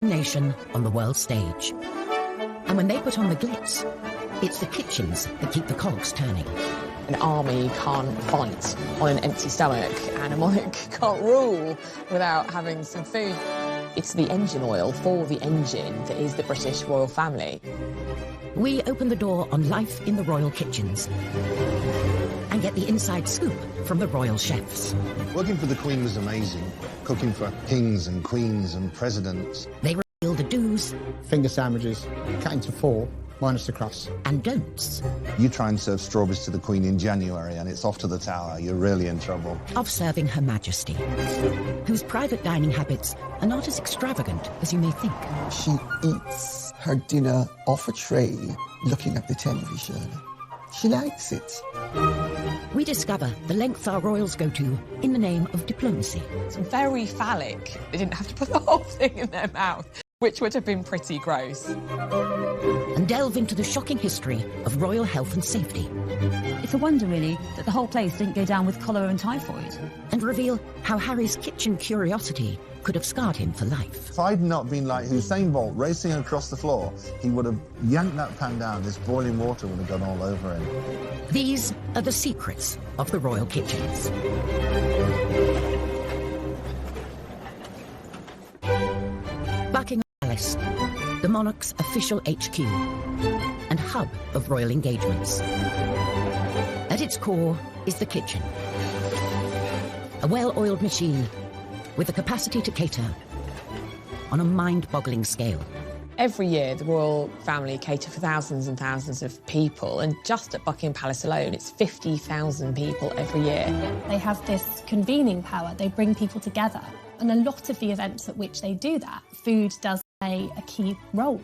nation on the world stage. And when they put on the glitz, it's the kitchens that keep the cogs turning. An army can't fight on an empty stomach, and a monarch can't rule without having some food. It's the engine oil for the engine that is the British royal family. We open the door on life in the royal kitchens and get the inside scoop from the royal chefs. Working for the Queen was amazing. Cooking for kings and queens and presidents. They reveal the do's. Finger sandwiches, cut into 4, minus the crust. And don'ts. You try and serve strawberries to the Queen in January and it's off to the Tower. You're really in trouble. Of serving Her Majesty, whose private dining habits are not as extravagant as you may think. She eats her dinner off a tray, looking at the television. She likes it. We discover the length our royals go to in the name of diplomacy. It's very phallic. They didn't have to put the whole thing in their mouth, which would have been pretty gross. And delve into the shocking history of royal health and safety. It's a wonder, really, that the whole place didn't go down with cholera and typhoid. And reveal how Harry's kitchen curiosity could have scarred him for life. If I'd not been like Usain Bolt racing across the floor, he would have yanked that pan down. This boiling water would have gone all over him. These are the secrets of the royal kitchens. Buckingham Palace, the monarch's official HQ and hub of royal engagements. At its core is the kitchen, a well-oiled machine with the capacity to cater on a mind-boggling scale. Every year, the royal family cater for thousands and thousands of people, and just at Buckingham Palace alone, it's 50,000 people every year. They have this convening power. They bring people together. And a lot of the events at which they do that, food does play a key role.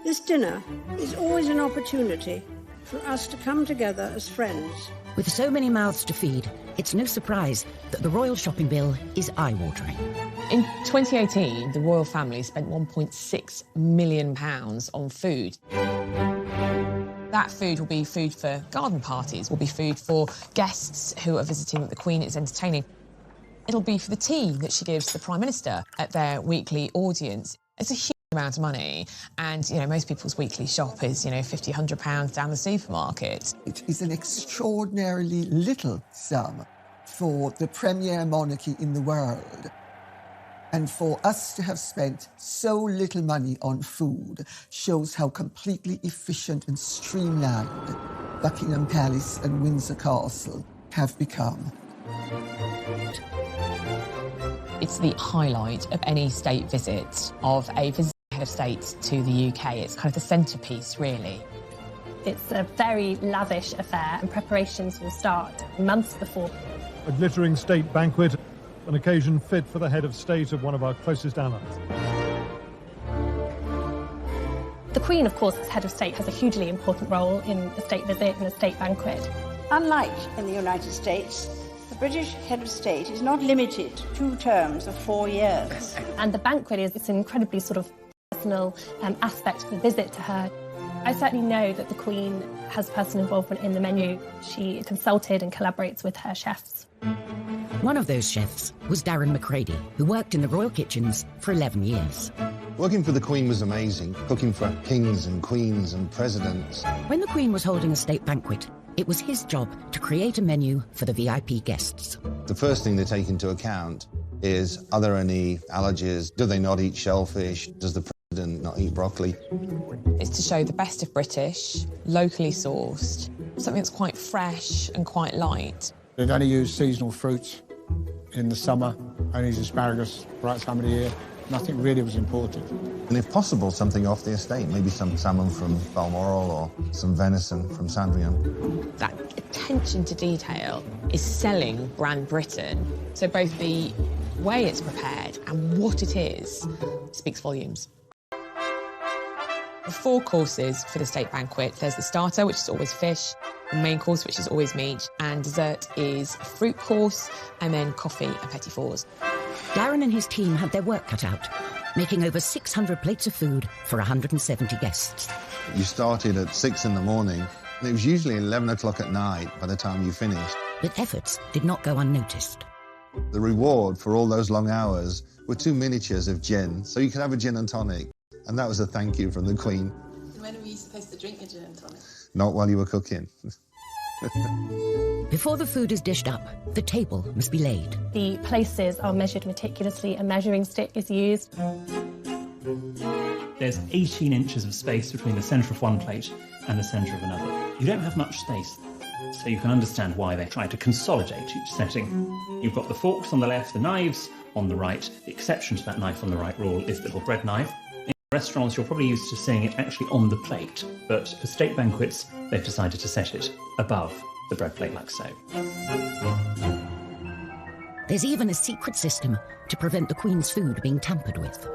This dinner is always an opportunity for us to come together as friends. With so many mouths to feed, it's no surprise that the royal shopping bill is eye-watering. In 2018, the royal family spent £1.6 million on food. That food will be food for garden parties, will be food for guests who are visiting that the Queen is entertaining. It'll be for the tea that she gives the Prime Minister at their weekly audience. It's a huge amount of money, and, you know, most people's weekly shop is, you know, £50, £100 down the supermarket. It is an extraordinarily little sum for the premier monarchy in the world. And for us to have spent so little money on food shows how completely efficient and streamlined Buckingham Palace and Windsor Castle have become. It's the highlight of any state visit, of a visiting head of state to the UK. It's kind of the centrepiece, really. It's a very lavish affair, and preparations will start months before. A glittering state banquet, an occasion fit for the head of state of one of our closest allies. The Queen, of course, as head of state, has a hugely important role in a state visit and a state banquet. Unlike in the United States, the British head of state is not limited to 2 terms of 4 years. And the banquet is an incredibly sort of personal aspect of the visit to her. I certainly know that the Queen has personal involvement in the menu. She consulted and collaborates with her chefs. One of those chefs was Darren McCready, who worked in the royal kitchens for 11 years. Working for the Queen was amazing. Cooking for kings and queens and presidents. When the Queen was holding a state banquet, it was his job to create a menu for the VIP guests. The first thing they take into account is, are there any allergies? Do they not eat shellfish? Does the president not eat broccoli? It's to show the best of British, locally sourced, something that's quite fresh and quite light. They'd only use seasonal fruits in the summer, only use asparagus right time of the year. Nothing really was imported. And if possible, something off the estate, maybe some salmon from Balmoral or some venison from Sandringham. That attention to detail is selling brand Britain. So both the way it's prepared and what it is speaks volumes. The 4 courses for the state banquet. There's the starter, which is always fish, the main course, which is always meat, and dessert is a fruit course, and then coffee and petit fours. Darren and his team had their work cut out, making over 600 plates of food for 170 guests. You started at 6 in the morning, and it was usually 11 o'clock at night by the time you finished. But efforts did not go unnoticed. The reward for all those long hours were 2 miniatures of gin, so you could have a gin and tonic. And that was a thank you from the Queen. When are we supposed to drink a gin and tonic? Not while you were cooking. Before the food is dished up, the table must be laid. The places are measured meticulously, a measuring stick is used. There's 18 inches of space between the centre of one plate and the centre of another. You don't have much space, so you can understand why they try to consolidate each setting. You've got the forks on the left, the knives on the right. The exception to that knife on the right rule is the little bread knife. In restaurants, you're probably used to seeing it actually on the plate, but for state banquets, they've decided to set it above the bread plate like so. There's even a secret system to prevent the Queen's food being tampered with.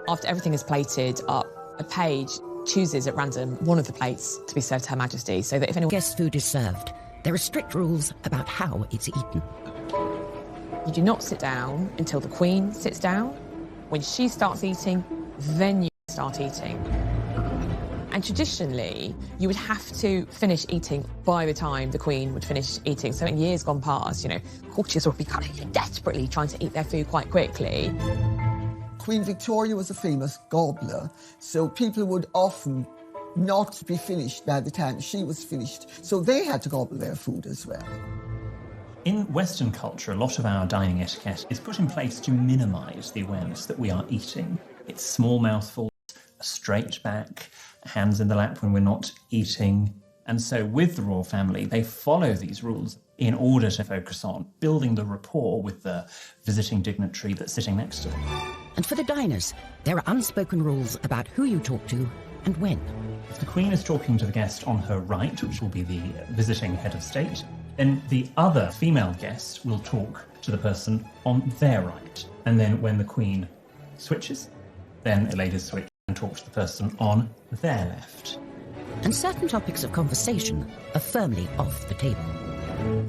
After everything is plated up, a page chooses at random one of the plates to be served to Her Majesty, so that if anyone guest food is served, there are strict rules about how it's eaten. You do not sit down until the Queen sits down. When she starts eating, then you start eating. And traditionally, you would have to finish eating by the time the Queen would finish eating. So in years gone past, you know, courtiers would be kind of desperately trying to eat their food quite quickly. Queen Victoria was a famous gobbler, so people would often not be finished by the time she was finished. So they had to gobble their food as well. In Western culture, a lot of our dining etiquette is put in place to minimise the awareness that we are eating. It's small mouthfuls, a straight back, hands in the lap when we're not eating. And so with the royal family, they follow these rules in order to focus on building the rapport with the visiting dignitary that's sitting next to them. And for the diners, there are unspoken rules about who you talk to and when. If the Queen is talking to the guest on her right, which will be the visiting head of state, then the other female guest will talk to the person on their right. And then when the Queen switches, then the ladies switch and talk to the person on their left. And certain topics of conversation are firmly off the table.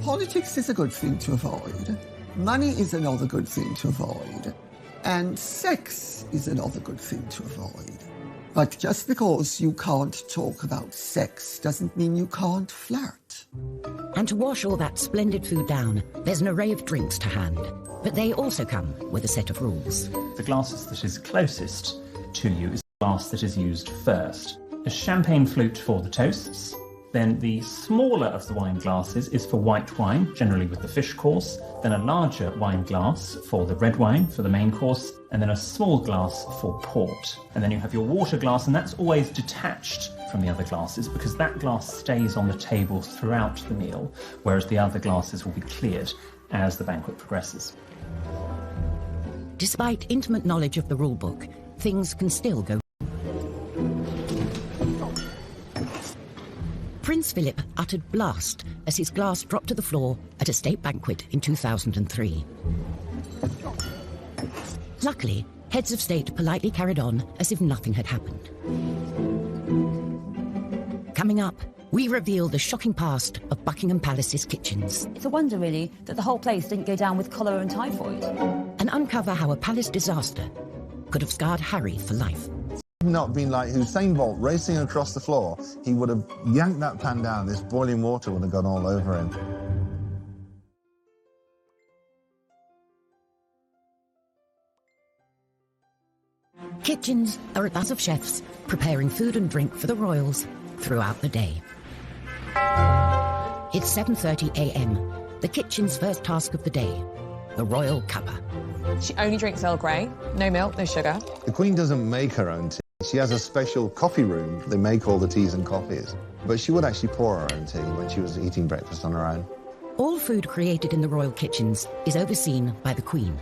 Politics is a good thing to avoid. Money is another good thing to avoid. And sex is another good thing to avoid. But just because you can't talk about sex doesn't mean you can't flirt. And to wash all that splendid food down, there's an array of drinks to hand. But they also come with a set of rules. The glasses that is closest to you is the glass that is used first. A champagne flute for the toasts. Then the smaller of the wine glasses is for white wine, generally with the fish course. Then a larger wine glass for the red wine, for the main course. And then a small glass for port. And then you have your water glass, and that's always detached from the other glasses because that glass stays on the table throughout the meal, whereas the other glasses will be cleared as the banquet progresses. Despite intimate knowledge of the rule book, things can still go. Prince Philip uttered blast as his glass dropped to the floor at a state banquet in 2003. Luckily, heads of state politely carried on as if nothing had happened. Coming up, we reveal the shocking past of Buckingham Palace's kitchens. It's a wonder, really, that the whole place didn't go down with cholera and typhoid. And uncover how a palace disaster could have scarred Harry for life. Not been like Usain Bolt racing across the floor, he would have yanked that pan down, this boiling water would have gone all over him. Kitchens are a buzz of chefs preparing food and drink for the royals throughout the day. It's 7:30 a.m., the kitchen's first task of the day, the royal cuppa. She only drinks Earl Grey, no milk, no sugar. The Queen doesn't make her own tea. She has a special coffee room. They make all the teas and coffees. But she would actually pour her own tea when she was eating breakfast on her own. All food created in the royal kitchens is overseen by the Queen.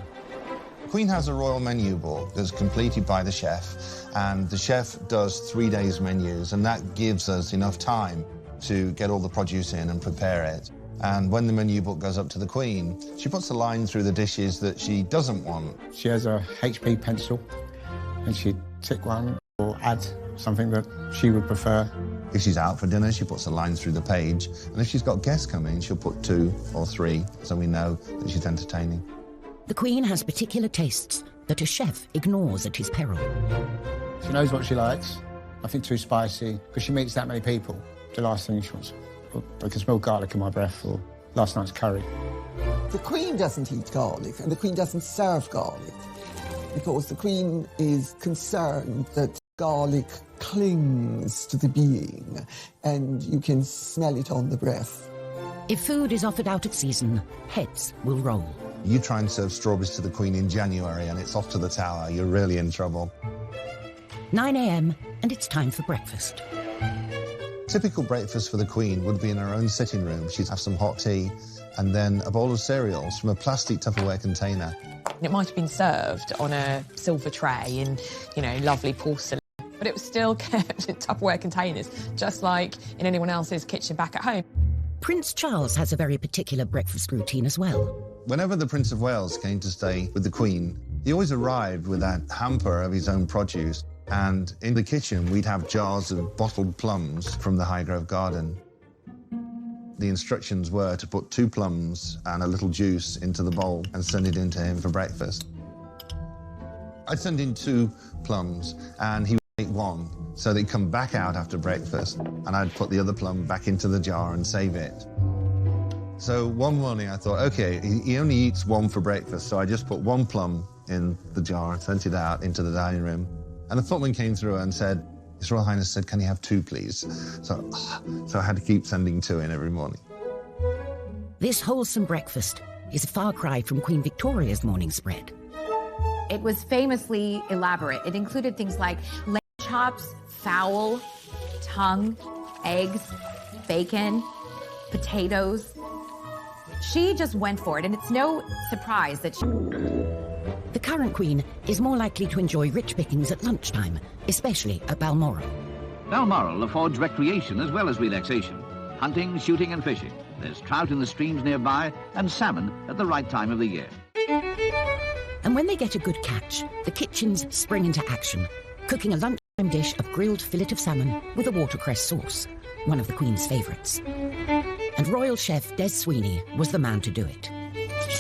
The Queen has a royal menu book that's completed by the chef, and the chef does 3 days menus, and that gives us enough time to get all the produce in and prepare it. And when the menu book goes up to the Queen, she puts a line through the dishes that she doesn't want. She has a HP pencil, and she'd tick one or add something that she would prefer. If she's out for dinner, she puts a line through the page, and if she's got guests coming, she'll put 2 or 3, so we know that she's entertaining. The Queen has particular tastes that a chef ignores at his peril. She knows what she likes, nothing too spicy, because she meets that many people. The last thing she wants, I can smell garlic in my breath, or last night's curry. The Queen doesn't eat garlic, and the Queen doesn't serve garlic. because the Queen is concerned that garlic clings to the being and you can smell it on the breath. If food is offered out of season, heads will roll. You try and serve strawberries to the Queen in January and it's off to the tower, you're really in trouble. 9 a.m. and it's time for breakfast. Typical breakfast for the Queen would be in her own sitting room. She'd have some hot tea and then a bowl of cereals from a plastic Tupperware container. It might have been served on a silver tray in, lovely porcelain, but it was still kept in Tupperware containers, just like in anyone else's kitchen back at home. Prince Charles has a very particular breakfast routine as well. Whenever the Prince of Wales came to stay with the Queen, he always arrived with a hamper of his own produce. And in the kitchen, we'd have jars of bottled plums from the Highgrove garden. The instructions were to put 2 plums and a little juice into the bowl and send it in to him for breakfast. I'd send in 2 plums and he would make 1, so they'd come back out after breakfast and I'd put the other plum back into the jar and save it. So one morning I thought, OK, he only eats 1 for breakfast, so I just put 1 plum in the jar and sent it out into the dining room. And the footman came through and said, His Royal Highness said, can he have 2, please? So I had to keep sending 2 in every morning. This wholesome breakfast is a far cry from Queen Victoria's morning spread. It was famously elaborate. It included things like lamb chops, fowl, tongue, eggs, bacon, potatoes. She just went for it, and it's no surprise that she... The current Queen is more likely to enjoy rich pickings at lunchtime, especially at Balmoral. Balmoral affords recreation as well as relaxation. Hunting, shooting and fishing. There's trout in the streams nearby and salmon at the right time of the year. And when they get a good catch, the kitchens spring into action, cooking a lunchtime dish of grilled fillet of salmon with a watercress sauce, one of the Queen's favourites. And royal chef Des Sweeney was the man to do it.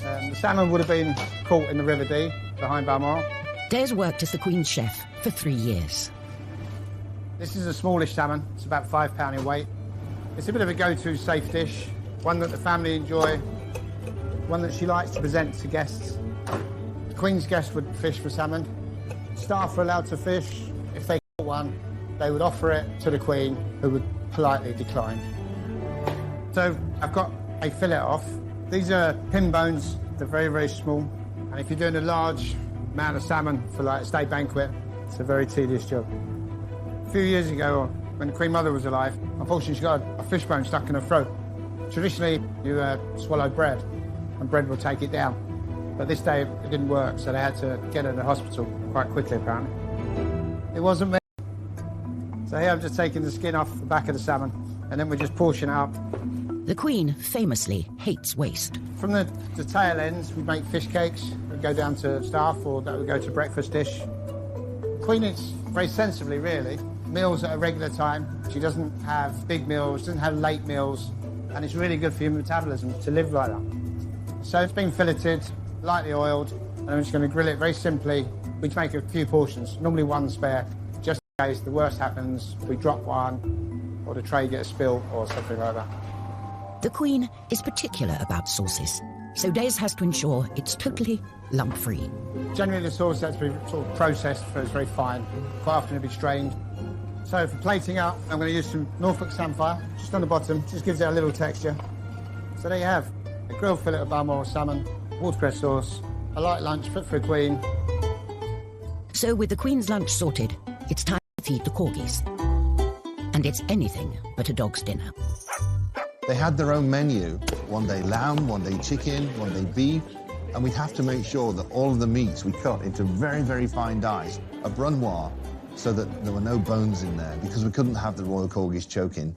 The salmon would have been caught in the River Dee behind Balmoral. Des worked as the Queen's chef for 3 years. This is a smallish salmon. It's about £5 in weight. It's a bit of a go-to safe dish, one that the family enjoy, one that she likes to present to guests. The Queen's guests would fish for salmon. Staff were allowed to fish. If they caught one, they would offer it to the Queen, who would politely decline. So I've got a fillet off. These are pin bones. They're very, very small. And if you're doing a large amount of salmon for like a state banquet, it's a very tedious job. A few years ago, when the Queen Mother was alive, unfortunately she got a fish bone stuck in her throat. Traditionally, you swallow bread, and bread will take it down. But this day, it didn't work, so they had to get her to the hospital quite quickly, apparently. It wasn't me. So here I'm just taking the skin off the back of the salmon, and then we just portion it up. The Queen famously hates waste. From the tail ends, we make fish cakes that go down to staff, or that would go to breakfast dish. The Queen eats very sensibly, really. Meals at a regular time. She doesn't have big meals, doesn't have late meals, and it's really good for your metabolism to live like that. So it's been filleted, lightly oiled, and I'm just going to grill it very simply. We make a few portions, normally 1 spare, just in case the worst happens, we drop one, or the tray gets spilled, or something like that. The Queen is particular about sauces, so Des has to ensure it's totally lump-free. Generally, the sauce has to be sort of processed so it's very fine. Quite often it'll be strained. So for plating up, I'm going to use some Norfolk samphire, just on the bottom, just gives it a little texture. So there you have a grilled fillet of Balmoral salmon, watercress sauce, a light lunch fit for a Queen. So with the Queen's lunch sorted, it's time to feed the corgis. And it's anything but a dog's dinner. They had their own menu. One day lamb, one day chicken, one day beef. And we'd have to make sure that all of the meats we cut into very, very fine dice, a brunoise, so that there were no bones in there, because we couldn't have the royal corgis choking.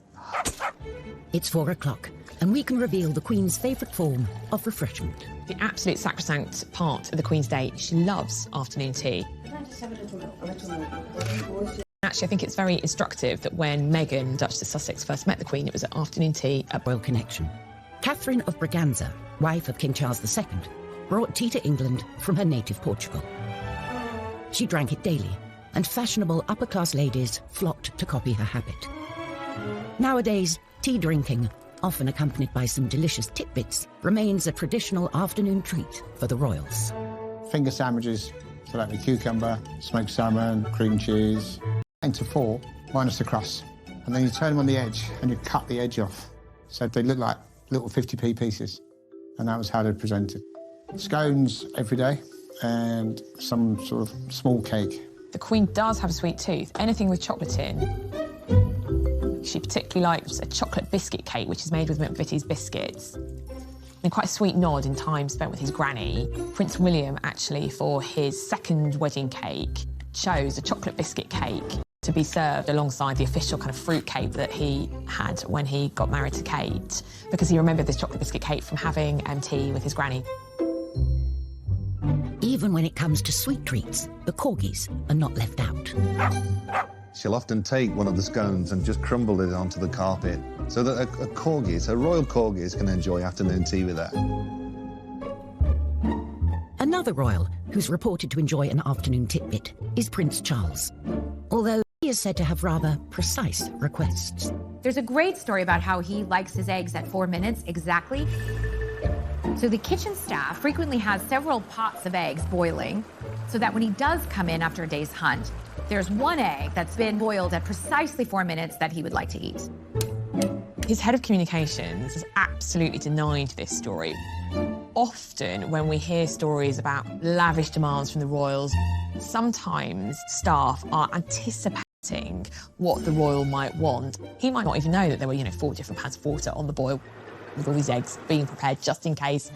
It's 4 o'clock, and we can reveal the Queen's favourite form of refreshment. The absolute sacrosanct part of the Queen's day, she loves afternoon tea. Can I just have a little milk? Actually, I think it's very instructive that when Meghan, Duchess of Sussex, first met the Queen, it was at afternoon tea at Royal Connection. Catherine of Braganza, wife of King Charles II, brought tea to England from her native Portugal. She drank it daily, and fashionable upper-class ladies flocked to copy her habit. Nowadays, tea drinking, often accompanied by some delicious titbits, remains a traditional afternoon treat for the royals. Finger sandwiches So that'd be cucumber, smoked salmon, cream cheese, into 4, minus the crust. And then you turn them on the edge and you cut the edge off. So they look like little 50p pieces. And that was how they're presented. Scones every day and some sort of small cake. The Queen does have a sweet tooth. Anything with chocolate in. She particularly likes a chocolate biscuit cake, which is made with McVitie's biscuits. And quite a sweet nod in time spent with his granny. Prince William, actually, for his second wedding cake, chose a chocolate biscuit cake to be served alongside the official kind of fruit cake that he had when he got married to Kate, because he remembered this chocolate biscuit cake from having tea with his granny. Even when it comes to sweet treats, the corgis are not left out. She'll often take one of the scones and just crumble it onto the carpet so that a royal corgis can enjoy afternoon tea with her. Another royal who's reported to enjoy an afternoon titbit is Prince Charles, although he is said to have rather precise requests. There's a great story about how he likes his eggs at 4 minutes exactly. So the kitchen staff frequently has several pots of eggs boiling so that when he does come in after a day's hunt, there's one egg that's been boiled at precisely 4 minutes that he would like to eat. His head of communications has absolutely denied this story. Often when we hear stories about lavish demands from the royals, sometimes staff are anticipating what the royal might want. He might not even know that there were, 4 different pans of water on the boil with all these eggs being prepared just in case.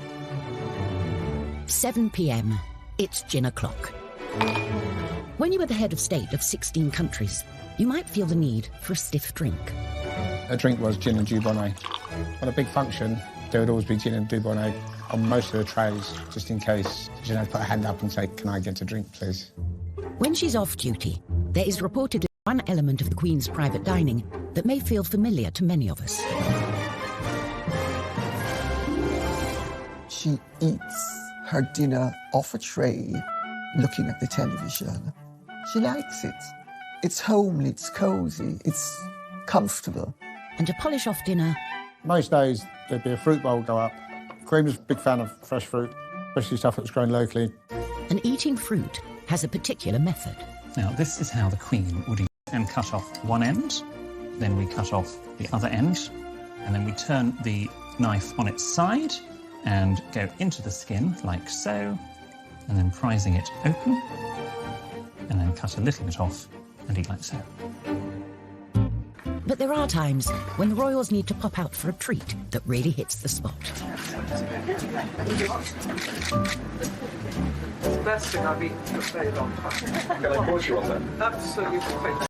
7 p.m. It's gin o'clock. When you are the head of state of 16 countries, you might feel the need for a stiff drink. A drink was gin and Dubonnet. On a big function, there would always be gin and Dubonnet on most of the trays, just in case. She'd have to put her hand up and say, "Can I get a drink, please?" When she's off duty, there is reportedly one element of the Queen's private dining that may feel familiar to many of us. She eats her dinner off a tray, looking at the television. She likes it. It's homely, it's cosy, it's comfortable. And to polish off dinner... Most days, there'd be a fruit bowl go up. Queen was a big fan of fresh fruit, especially stuff that was grown locally. And eating fruit has a particular method. Now, this is how the Queen would eat and cut off one end, then we cut off the other end, and then we turn the knife on its side and go into the skin, like so, and then prising it open, and then cut a little bit off and eat like so. But there are times when the royals need to pop out for a treat that really hits the spot. It's the best thing I've eaten for a very long time. Can I course you on that? Absolutely perfect.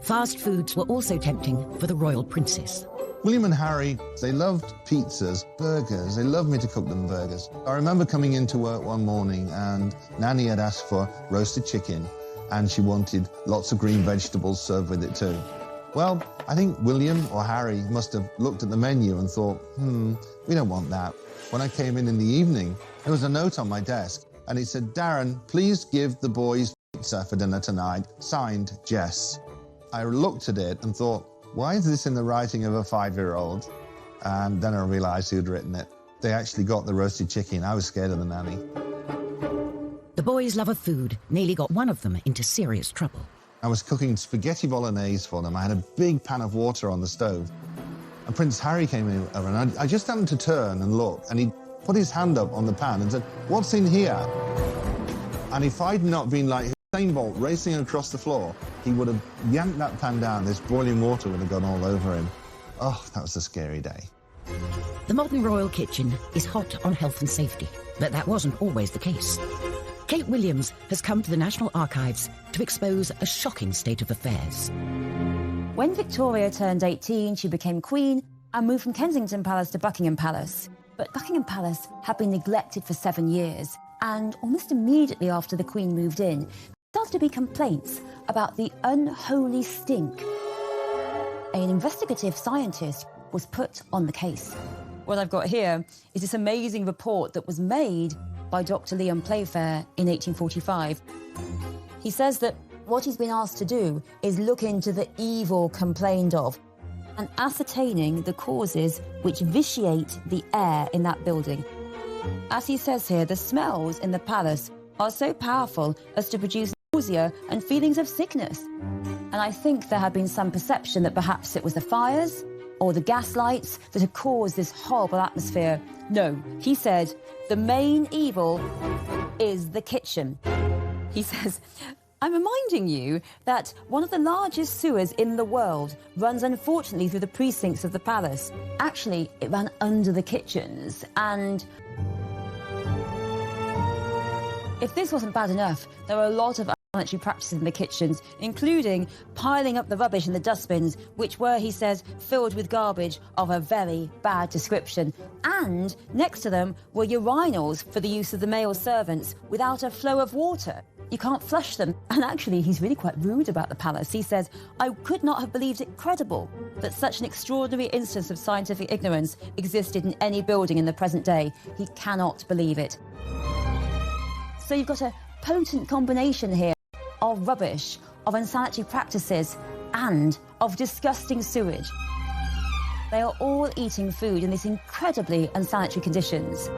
Fast foods were also tempting for the royal princess. William and Harry, they loved pizzas, burgers. They loved me to cook them burgers. I remember coming into work one morning and Nanny had asked for roasted chicken and she wanted lots of green vegetables served with it too. Well, I think William or Harry must have looked at the menu and thought, we don't want that. When I came in the evening, there was a note on my desk and it said, "Darren, please give the boys pizza for dinner tonight, signed Jess." I looked at it and thought, why is this in the writing of a 5-year-old? And then I realised who'd written it. They actually got the roasted chicken. I was scared of the nanny. The boys' love of food nearly got one of them into serious trouble. I was cooking spaghetti bolognese for them. I had a big pan of water on the stove. And Prince Harry came over and I just happened to turn and look and he put his hand up on the pan and said, "What's in here?" And if I'd not been like Usain Bolt racing across the floor, he would have yanked that pan down. This boiling water would have gone all over him. Oh, that was a scary day. The modern royal kitchen is hot on health and safety, but that wasn't always the case. Kate Williams has come to the National Archives to expose a shocking state of affairs. When Victoria turned 18, she became queen and moved from Kensington Palace to Buckingham Palace. But Buckingham Palace had been neglected for 7 years, and almost immediately after the Queen moved in, there started to be complaints about the unholy stink. An investigative scientist was put on the case. What I've got here is this amazing report that was made by Dr. Leon Playfair in 1845. He says that what he's been asked to do is look into the evil complained of and ascertaining the causes which vitiate the air in that building. As he says here, the smells in the palace are so powerful as to produce nausea and feelings of sickness. And I think there had been some perception that perhaps it was the fires or the gas lights that had caused this horrible atmosphere. No, he said, the main evil is the kitchen. He says, I'm reminding you that one of the largest sewers in the world runs, unfortunately, through the precincts of the palace. Actually, it ran under the kitchens, and if this wasn't bad enough, there are a lot of unsanitary practices in the kitchens, including piling up the rubbish in the dustbins, which were, he says, filled with garbage of a very bad description. And next to them were urinals for the use of the male servants without a flow of water. You can't flush them. And actually, he's really quite rude about the palace. He says, I could not have believed it credible that such an extraordinary instance of scientific ignorance existed in any building in the present day. He cannot believe it. So you've got a potent combination here of rubbish, of unsanitary practices, and of disgusting sewage. They are all eating food in these incredibly unsanitary conditions.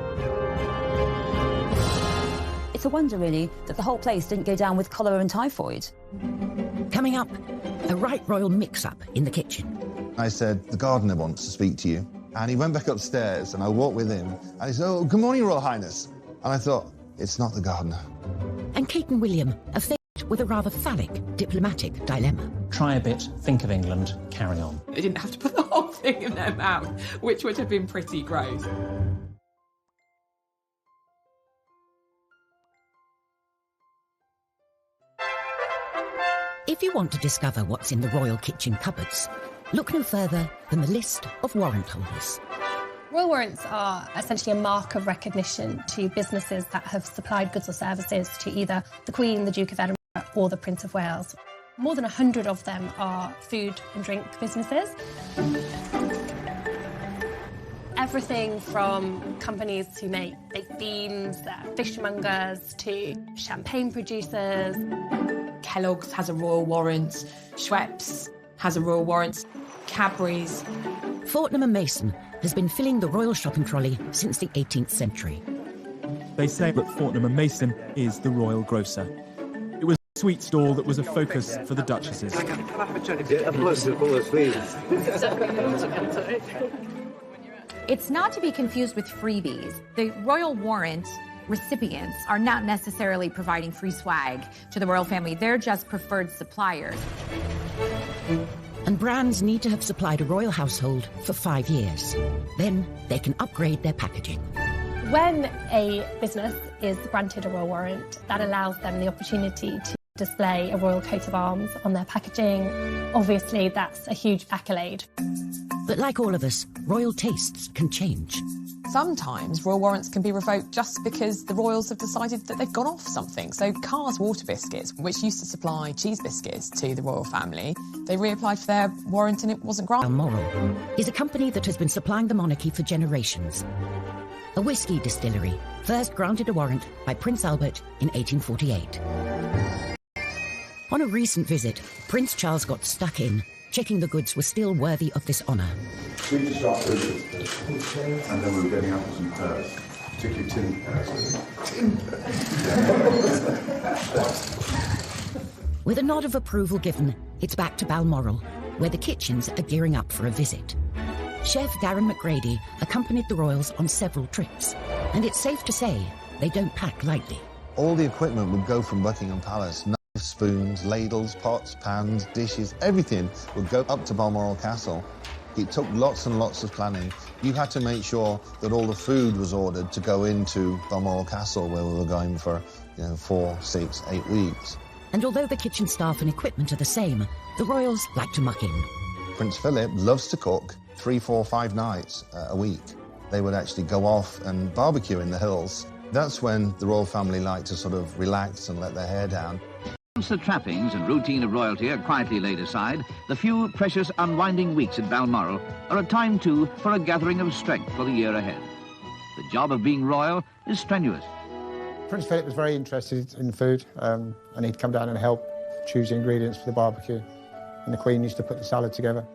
It's a wonder, really, that the whole place didn't go down with cholera and typhoid. Coming up, a right royal mix-up in the kitchen. I said, the gardener wants to speak to you. And he went back upstairs, and I walked with him, and he said, oh, good morning, Royal Highness. And I thought, it's not the gardener. And Kate and William are faced with a rather phallic diplomatic dilemma. Try a bit, think of England, carry on. They didn't have to put the whole thing in their mouth, which would have been pretty gross. If you want to discover what's in the royal kitchen cupboards, look no further than the list of warrant holders. Royal warrants are essentially a mark of recognition to businesses that have supplied goods or services to either the Queen, the Duke of Edinburgh or the Prince of Wales. More than 100 of them are food and drink businesses. Everything from companies who make baked beans, fishmongers, to champagne producers. Kellogg's has a royal warrant, Schweppes has a royal warrant, Cadbury's. Fortnum & Mason has been filling the royal shopping trolley since the 18th century. They say that Fortnum & Mason is the royal grocer. It was a sweet stall that was a focus for the duchesses. It's not to be confused with freebies. The royal warrant recipients are not necessarily providing free swag to the royal family. They're just preferred suppliers. And brands need to have supplied a royal household for 5 years. Then they can upgrade their packaging. When a business is granted a royal warrant, that allows them the opportunity to display a royal coat of arms on their packaging. Obviously, that's a huge accolade. But like all of us, royal tastes can change. Sometimes royal warrants can be revoked just because the royals have decided that they've gone off something. So Carr's Water Biscuits, which used to supply cheese biscuits to the royal family, they reapplied for their warrant and it wasn't granted. Balmoral is a company that has been supplying the monarchy for generations. A whiskey distillery, first granted a warrant by Prince Albert in 1848. On a recent visit, Prince Charles got stuck in, checking the goods were still worthy of this honour. And then we were getting up some pears, particularly tin pears. With a nod of approval given, it's back to Balmoral, where the kitchens are gearing up for a visit. Chef Darren McGrady accompanied the royals on several trips, and it's safe to say they don't pack lightly. All the equipment would go from Buckingham Palace. Knives, spoons, ladles, pots, pans, dishes, everything would go up to Balmoral Castle. It took lots and lots of planning. You had to make sure that all the food was ordered to go into Balmoral Castle, where we were going for 4, 6, 8 weeks. And although the kitchen staff and equipment are the same, the royals like to muck in. Prince Philip loves to cook 3, 4, 5 nights a week. They would actually go off and barbecue in the hills. That's when the royal family liked to sort of relax and let their hair down. Once the trappings and routine of royalty are quietly laid aside, the few precious unwinding weeks at Balmoral are a time, too, for a gathering of strength for the year ahead. The job of being royal is strenuous. Prince Philip was very interested in food, and he'd come down and help choose the ingredients for the barbecue. And the Queen used to put the salad together.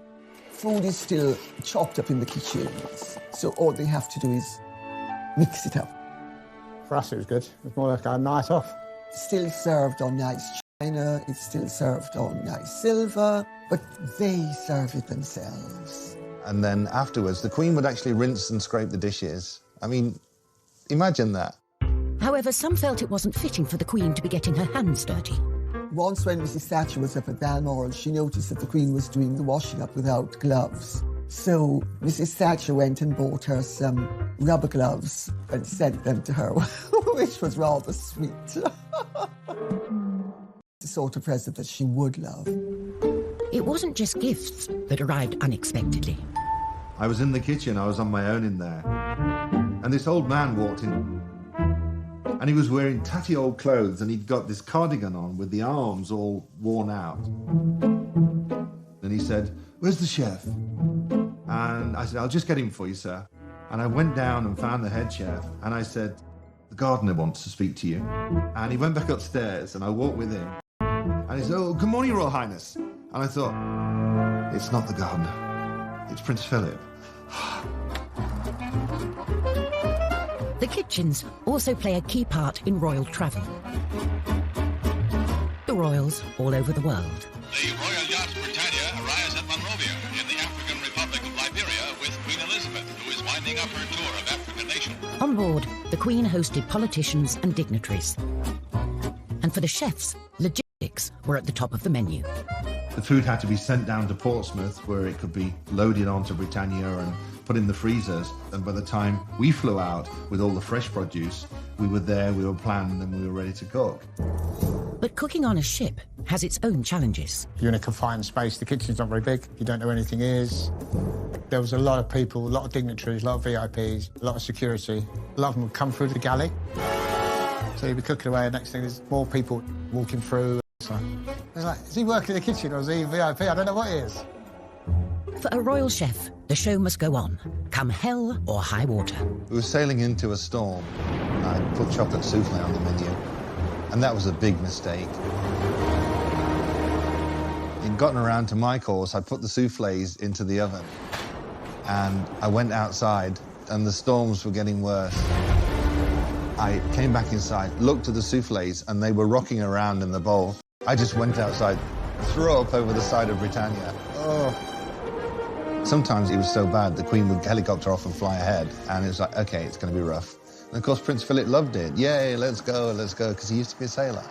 Food is still chopped up in the kitchens, so all they have to do is mix it up. For us, it was good. It was more like a night off. Still served on nice china, it's still served on nice silver, but they serve it themselves. And then afterwards, the Queen would actually rinse and scrape the dishes. I mean, imagine that. However, some felt it wasn't fitting for the Queen to be getting her hands dirty. Once when Mrs. Thatcher was up at Balmoral, she noticed that the Queen was doing the washing up without gloves. So Mrs. Thatcher went and bought her some rubber gloves and sent them to her, which was rather sweet. The sort of present that she would love. It wasn't just gifts that arrived unexpectedly. I was in the kitchen, I was on my own in there. And this old man walked in. And he was wearing tatty old clothes, and he'd got this cardigan on with the arms all worn out. And he said, "Where's the chef?" And I said, "I'll just get him for you, sir." And I went down and found the head chef, and I said, "The gardener wants to speak to you." And he went back upstairs, and I walked with him. And he said, "Oh, good morning, Royal Highness." And I thought, it's not the gardener, it's Prince Philip. The kitchens also play a key part in royal travel. The royals all over the world. The Royal Yacht Britannia arrives at Monrovia in the African Republic of Liberia with Queen Elizabeth, who is winding up her tour of African nations. On board, the Queen hosted politicians and dignitaries. And for the chefs, logistics were at the top of the menu. The food had to be sent down to Portsmouth, where it could be loaded onto Britannia and put in the freezers. And by the time we flew out with all the fresh produce, we were there, we were planned, and we were ready to cook. But cooking on a ship has its own challenges. You're in a confined space, the kitchen's not very big, you don't know where anything is. There was a lot of people, a lot of dignitaries, a lot of VIPs, a lot of security. A lot of them would come through the galley. So you'd be cooking away, and next thing there's more people walking through. It's like, is he working in the kitchen or is he VIP? I don't know what he is. For a royal chef, the show must go on, come hell or high water. We were sailing into a storm. I put chocolate souffle on the menu, and that was a big mistake. He'd gotten around to my course, I put the soufflés into the oven, and I went outside, and the storms were getting worse. I came back inside, looked at the soufflés, and they were rocking around in the bowl. I just went outside, threw up over the side of Britannia. Oh. Sometimes it was so bad, the Queen would helicopter off and fly ahead, and it was like, okay, it's going to be rough. And of course, Prince Philip loved it. Yay, let's go, because he used to be a sailor.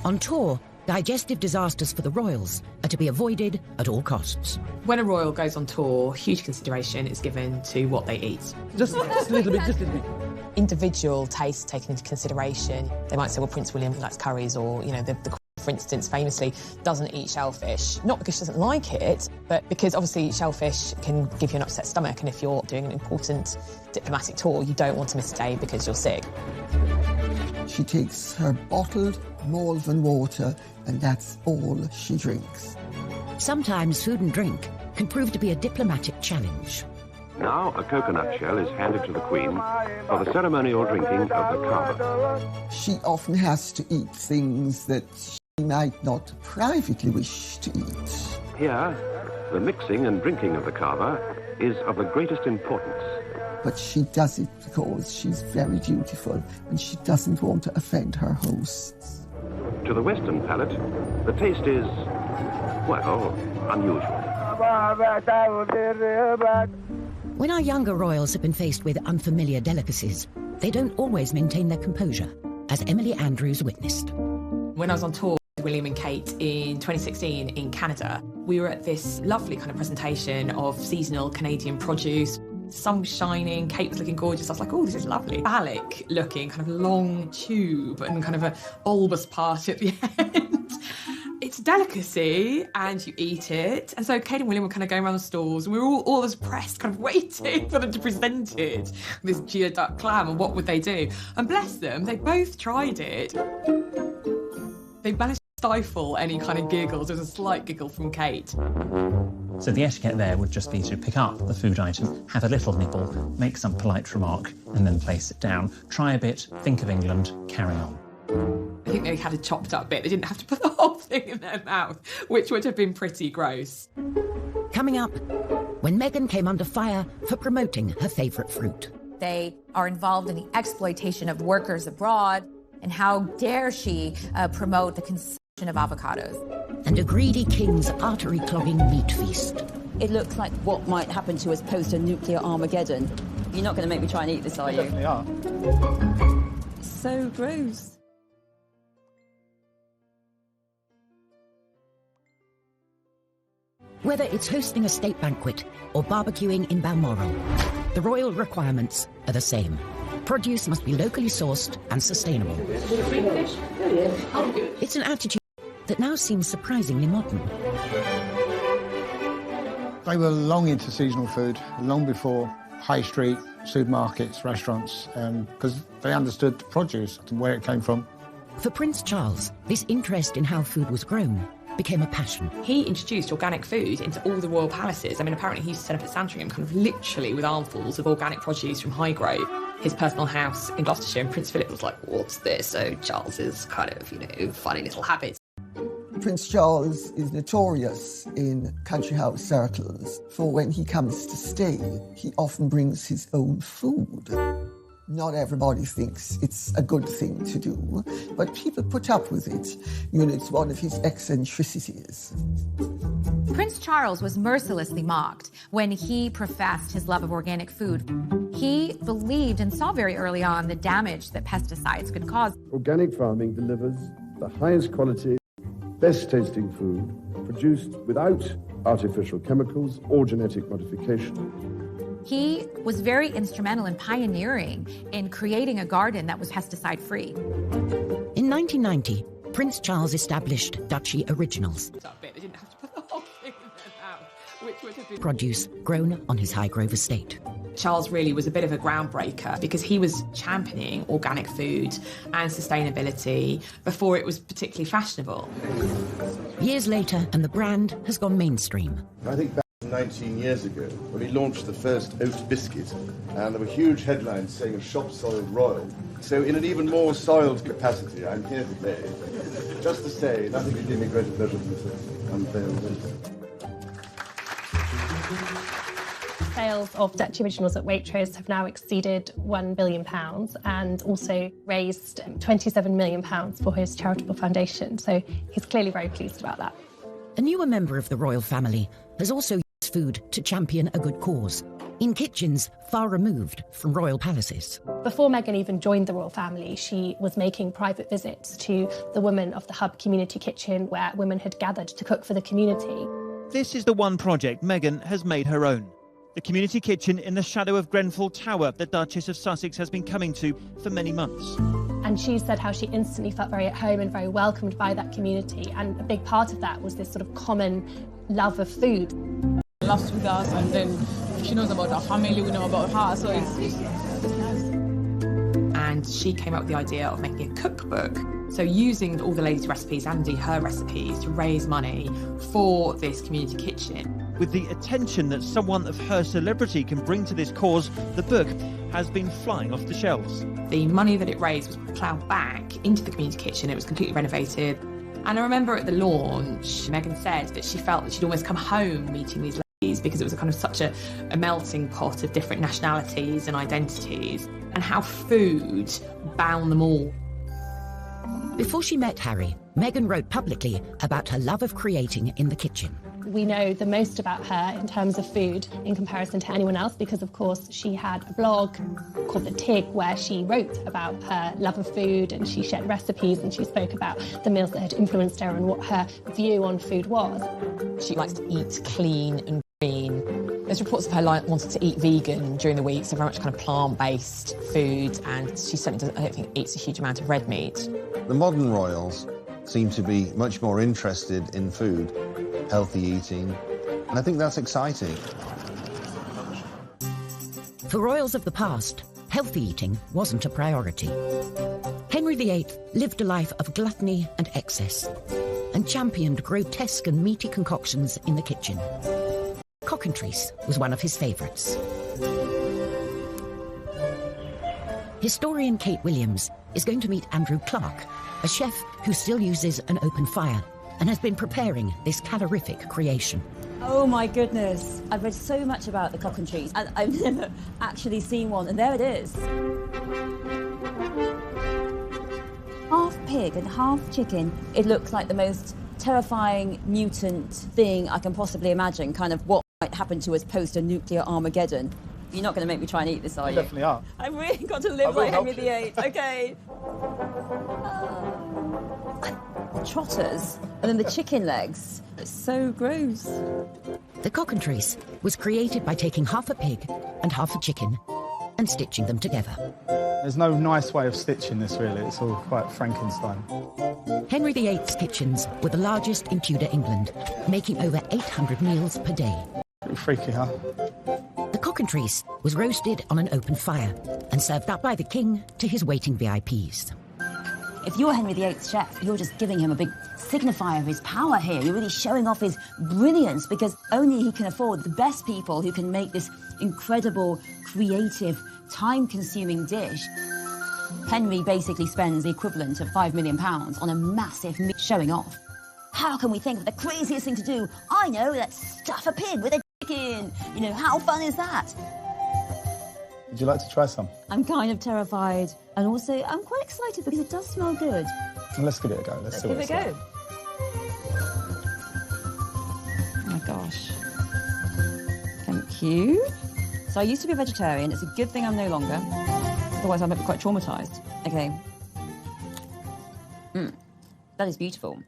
On tour, digestive disasters for the royals are to be avoided at all costs. When a royal goes on tour, huge consideration is given to what they eat. Just a little bit. Individual tastes taken into consideration. They might say, well, Prince William likes curries, or, you know, the Queen, for instance, famously doesn't eat shellfish. Not because she doesn't like it, but because obviously shellfish can give you an upset stomach, and if you're doing an important diplomatic tour, you don't want to miss a day because you're sick. She takes her bottled Malvern water, and that's all she drinks. Sometimes food and drink can prove to be a diplomatic challenge. Now a coconut shell is handed to the Queen for the ceremonial drinking of the kava. She often has to eat things that she might not privately wish to eat. Here, the mixing and drinking of the kava is of the greatest importance. But she does it because she's very dutiful and she doesn't want to offend her hosts. To the Western palate, the taste is, well, unusual. When our younger royals have been faced with unfamiliar delicacies, they don't always maintain their composure, as Emily Andrews witnessed. When I was on tour with William and Kate in 2016 in Canada, we were at this lovely kind of presentation of seasonal Canadian produce. The sun was shining, Kate was looking gorgeous. I was like, oh, this is lovely. Phallic looking, kind of long tube and kind of a bulbous part at the end. It's a delicacy and you eat it. And so Kate and William were kind of going around the stalls, and we were all as pressed, kind of waiting for them to present it, this geoduck clam, and what would they do? And bless them, they both tried it. They managed to stifle any kind of giggles. There was a slight giggle from Kate. So the etiquette there would just be to pick up the food item, have a little nibble, make some polite remark, and then place it down. Try a bit, think of England, carry on. I think they had a chopped up bit. They didn't have to put the whole thing in their mouth, which would have been pretty gross. Coming up, when Meghan came under fire for promoting her favourite fruit. They are involved in the exploitation of workers abroad. And how dare she promote the consumption of avocados? And a greedy king's artery-clogging meat feast. It looks like what might happen to us post-nuclear Armageddon. You're not going to make me try and eat this, are you? Definitely are. So gross. Whether it's hosting a state banquet or barbecuing in Balmoral, the royal requirements are the same. Produce must be locally sourced and sustainable. It's an attitude that now seems surprisingly modern. They were long into seasonal food, long before high street, supermarkets, restaurants, because they understood the produce and where it came from. For Prince Charles, this interest in how food was grown became a passion. He introduced organic food into all the royal palaces. I mean, apparently he used to set up at Sandringham kind of literally with armfuls of organic produce from Highgrove. His personal house in Gloucestershire, and Prince Philip was like, what's this? So Charles's kind of, funny little habits. Prince Charles is notorious in country house circles for when he comes to stay, he often brings his own food. Not everybody thinks it's a good thing to do, but people put up with it. It's one of his eccentricities. Prince Charles was mercilessly mocked when he professed his love of organic food. He believed and saw very early on the damage that pesticides could cause. Organic farming delivers the highest quality, best tasting food produced without artificial chemicals or genetic modification. He was very instrumental in pioneering in creating a garden that was pesticide-free. In 1990, Prince Charles established Duchy Originals, produce grown on his Highgrove estate. Charles really was a bit of a groundbreaker because he was championing organic food and sustainability before it was particularly fashionable. Years later, and the brand has gone mainstream. I think 19 years ago, when we launched the first oat biscuit, and there were huge headlines saying a shop soiled royal. So in an even more soiled capacity, I'm here today just to say nothing could give me greater pleasure than to unveil this. Sales of Duchy Originals at Waitrose have now exceeded £1 billion and also raised £27 million for his charitable foundation. So he's clearly very pleased about that. A newer member of the royal family has also used food to champion a good cause, in kitchens far removed from royal palaces. Before Meghan even joined the royal family, she was making private visits to the women of the Hub community kitchen where women had gathered to cook for the community. This is the one project Meghan has made her own. The community kitchen in the shadow of Grenfell Tower the Duchess of Sussex has been coming to for many months. And she said how she instantly felt very at home and very welcomed by that community. And a big part of that was this sort of common love of food. She loves with us, and then she knows about our family, we know about her, so it's nice. And she came up with the idea of making a cookbook. So using all the ladies' recipes and indeed her recipes to raise money for this community kitchen. With the attention that someone of her celebrity can bring to this cause, the book has been flying off the shelves. The money that it raised was ploughed back into the community kitchen. It was completely renovated. And I remember at the launch, Meghan said that she felt that she'd almost come home meeting these ladies because it was a kind of such a melting pot of different nationalities and identities, and how food bound them all. Before she met Harry, Meghan wrote publicly about her love of creating in the kitchen. We know the most about her in terms of food in comparison to anyone else because, of course, she had a blog called The Tig where she wrote about her love of food and she shared recipes and she spoke about the meals that had influenced her and what her view on food was. She likes to eat clean and green. There's reports of her wanting to eat vegan during the week, so very much kind of plant-based food, and she certainly doesn't, I don't think, eats a huge amount of red meat. The modern royals seem to be much more interested in food, healthy eating, and I think that's exciting. For royals of the past, healthy eating wasn't a priority. Henry VIII lived a life of gluttony and excess, and championed grotesque and meaty concoctions in the kitchen. Cockentrice was one of his favourites. Historian Kate Williams is going to meet Andrew Clark, a chef who still uses an open fire and has been preparing this calorific creation. Oh my goodness. I've read so much about the cock and cheese and I've never actually seen one, and there it is. Half pig and half chicken. It looks like the most terrifying mutant thing I can possibly imagine, kind of what might happen to us post a nuclear Armageddon. You're not going to make me try and eat this, are you? Definitely are. I've really got to live like Henry VIII. Okay. The trotters and then the chicken legs. It's so gross. The cockatrice was created by taking half a pig and half a chicken and stitching them together. There's no nice way of stitching this, really. It's all quite Frankenstein. Henry VIII's kitchens were the largest in Tudor England, making over 800 meals per day. Pretty freaky, huh? The cockatrice was roasted on an open fire and served up by the king to his waiting VIPs. If you're Henry VIII's chef, you're just giving him a big signifier of his power here. You're really showing off his brilliance, because only he can afford the best people who can make this incredible, creative, time-consuming dish. Henry basically spends the equivalent of £5 million on a massive showing off. How can we think of the craziest thing to do? I know, let's stuff a pig with a chicken. You know, how fun is that? Would you like to try some? I'm kind of terrified, and also I'm quite excited because it does smell good. Well, let's give it a go. Let's see give what it a it's go. like. Oh my gosh. Thank you. So I used to be a vegetarian. It's a good thing I'm no longer. Otherwise I might be quite traumatised. Okay. That is beautiful.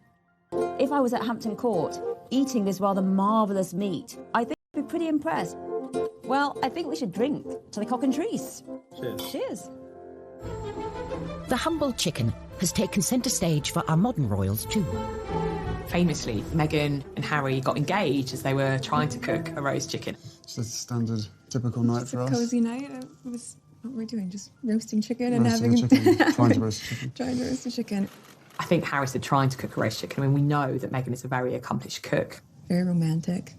If I was at Hampton Court eating this rather marvellous meat, I think I'd be pretty impressed. Well, I think we should drink to the cockatrice. Cheers. Cheers. The humble chicken has taken centre stage for our modern royals too. Famously, Meghan and Harry got engaged as they were trying to cook a roast chicken. Just a standard, typical night Just for a us. cozy night. It was what we're doing, just roasting chicken and Roasting having a chicken. Trying to roast a chicken. trying to roast a chicken. I think Harry said trying to cook a roast chicken. I mean, we know that Meghan is a very accomplished cook. Very romantic.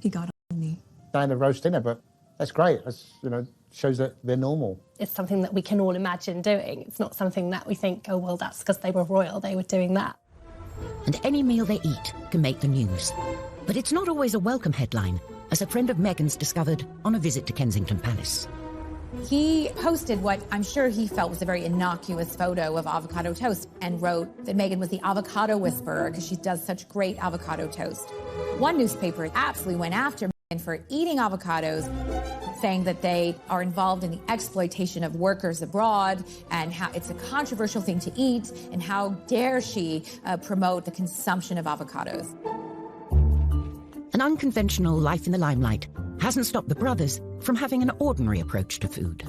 He got on me. Dying a roast dinner, but that's great. That's, you know, shows that they're normal. It's something that we can all imagine doing. It's not something that we think, oh, well, that's because they were royal, they were doing that. And any meal they eat can make the news. But it's not always a welcome headline, as a friend of Meghan's discovered on a visit to Kensington Palace. He posted what I'm sure he felt was a very innocuous photo of avocado toast and wrote that Meghan was the avocado whisperer because she does such great avocado toast. One newspaper absolutely went after Meghan for eating avocados, saying that they are involved in the exploitation of workers abroad and how it's a controversial thing to eat and how dare she promote the consumption of avocados. An unconventional life in the limelight hasn't stopped the brothers from having an ordinary approach to food.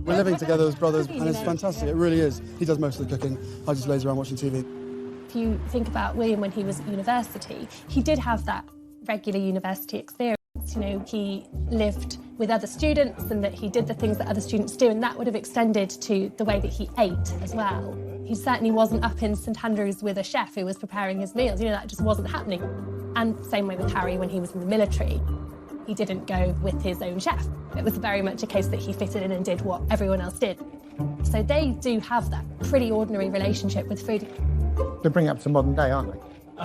We're living together as brothers, and it's fantastic. It really is. He does most of the cooking. I just laze around watching TV. If you think about William when he was at university, he did have that regular university experience. You know, he lived with other students and that he did the things that other students do, and that would have extended to the way that he ate as well. He certainly wasn't up in St Andrews with a chef who was preparing his meals. You know, that just wasn't happening. And same way with Harry when he was in the military. He didn't go with his own chef. It was very much a case that he fitted in and did what everyone else did. So they do have that pretty ordinary relationship with food. They're bringing up to modern day, aren't they?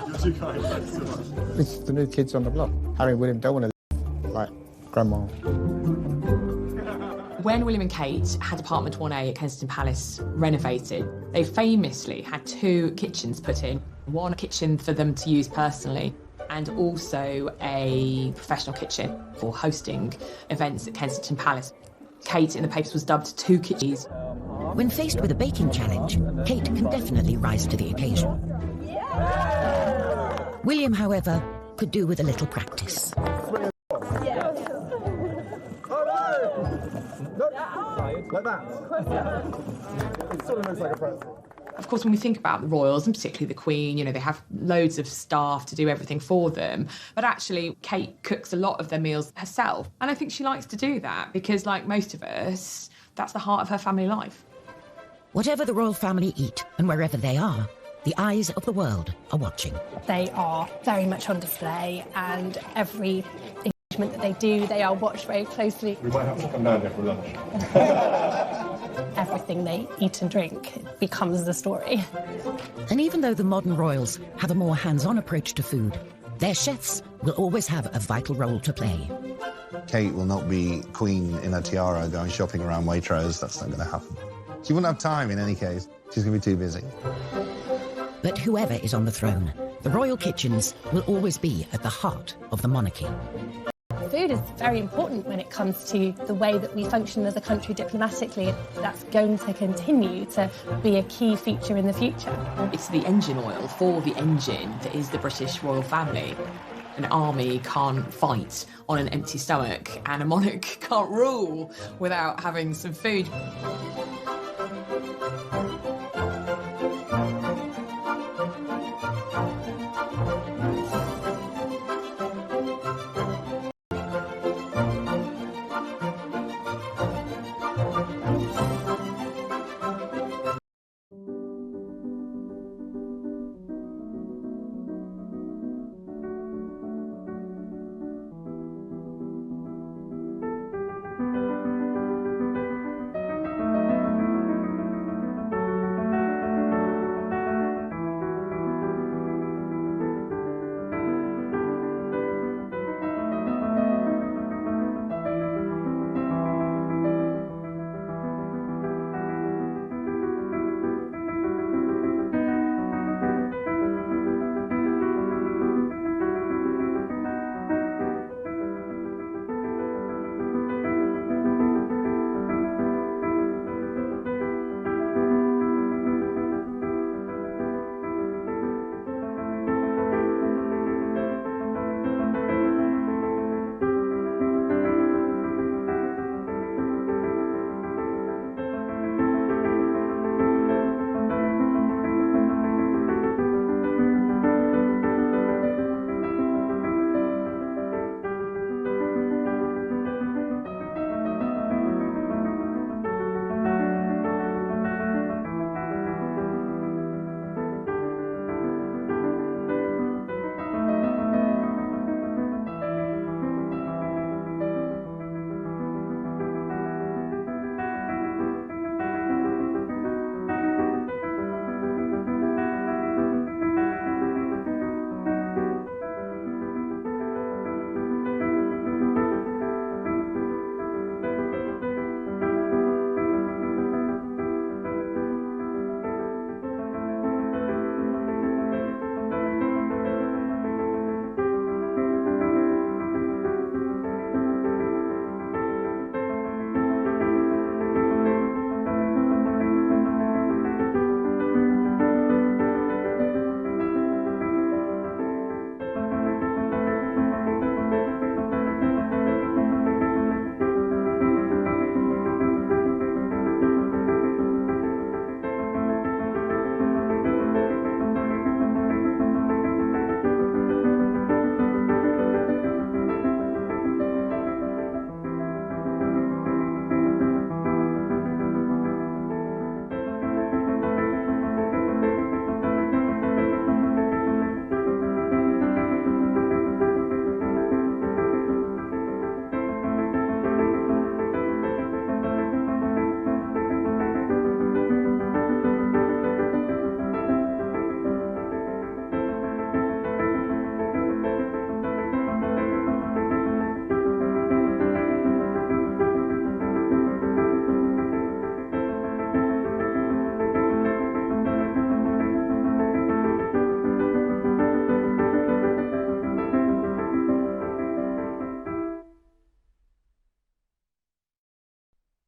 You're too kind. Thanks so much. It's the new kids on the block. Harry and William don't want to live like grandma. When William and Kate had apartment 1A at Kensington Palace renovated, they famously had 2 kitchens put in. One kitchen for them to use personally, and also a professional kitchen for hosting events at Kensington Palace. Kate in the papers was dubbed 2 kitchens. When faced with a baking challenge, Kate can definitely rise to the occasion. William, however, could do with a little practice. Like that. It sort of looks like a pretzel. Of course, when we think about the royals, and particularly the Queen, you know, they have loads of staff to do everything for them. But actually, Kate cooks a lot of their meals herself. And I think she likes to do that because, like most of us, that's the heart of her family life. Whatever the royal family eat and wherever they are, the eyes of the world are watching. They are very much on display, and every engagement that they do, they are watched very closely. We might have to come down there for lunch. Everything they eat and drink becomes the story. And even though the modern royals have a more hands-on approach to food, Their chefs will always have a vital role to play. Kate will not be queen in a tiara going shopping around Waitrose. That's not going to happen. She wouldn't have time in any case. She's going to be too busy. But whoever is on the throne, the royal kitchens will always be at the heart of the monarchy. Food is very important when it comes to the way that we function as a country diplomatically. That's going to continue to be a key feature in the future. It's the engine oil for the engine that is the British royal family. An army can't fight on an empty stomach, and a monarch can't rule without having some food.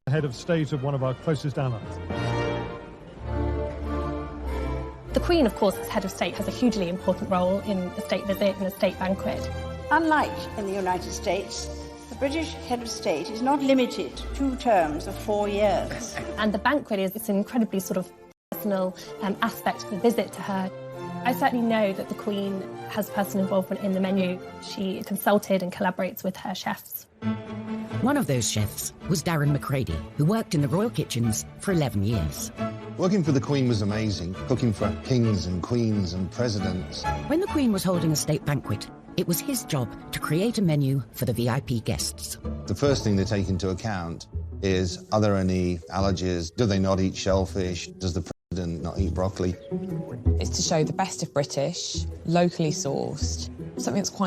Head of state of one of our closest allies. The Queen, of course, as head of state, has a hugely important role in a state visit and a state banquet. Unlike in the United States, the British head of state is not limited to 2 terms of 4 years. And the banquet is it's an incredibly sort of personal aspect of the visit to her. I certainly know that the Queen has personal involvement in the menu. She consulted and collaborates with her chefs. One of those chefs was Darren McCready, who worked in the royal kitchens for 11 years. Working for the Queen was amazing, cooking for kings and queens and presidents. When the Queen was holding a state banquet, it was his job to create a menu for the VIP guests. The first thing they take into account is, are there any allergies? Do they not eat shellfish? Does the president not eat broccoli? It's to show the best of British, locally sourced, something that's quite